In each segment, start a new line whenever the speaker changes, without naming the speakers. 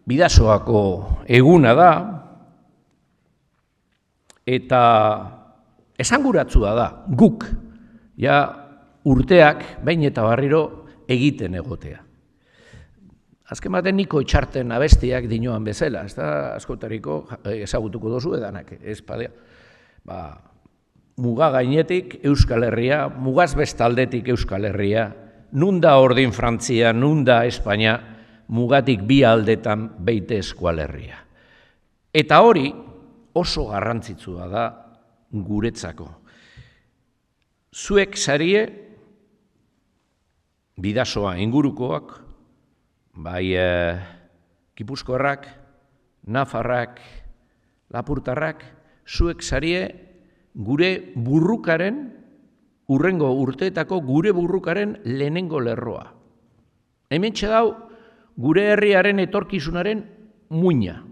Bidasoako eguna da, eta esanguratsua da, guk, ja urteak, behin eta berriro egiten egotea. Azken baten niko itxarten abestiak dinoan bezala, ez da askotariko ezagutuko dozu edanak, ez padea. Muga gainetik Euskal Herria, mugaz bestaldetik Euskal Herria, nun da ordin Frantzia, nun da Espainia, mugatik bi aldetan beite Eskual Herria. Eta hori oso garrantzitsua da guretzako. Zuek sarie, Bidasoa ingurukoak, bai Gipuzkoarrak, Nafarrak, Lapurtarrak, zuek sarie gure burrukaren, urrengo urteetako gure burrukaren lehenengo lerroa. Hementxe dau gure herriaren etorkizunaren muina.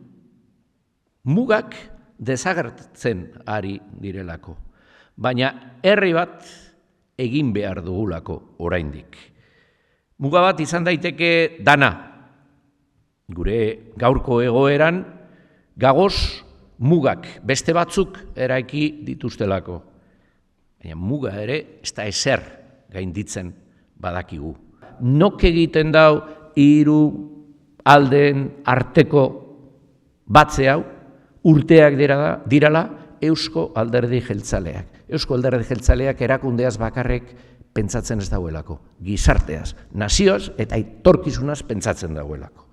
Mugak desagertzen ari direlako, baina herri bat egin behar dugulako oraindik. Muga bat izan daiteke dana, gure gaurko egoeran, gagoz mugak beste batzuk eraiki dituztelako. Baina muga ere ez da ezer gainditzen badakigu. Nok egiten dau hiru aldeen arteko batze hau, urteak dirala Eusko Alderdi Jeltzaleak. Eusko Alderdi Jeltzaleak erakundeaz bakarrek pentsatzen ez dauelako, gizarteaz, nazioaz eta etorkizunaz pentsatzen dauelako.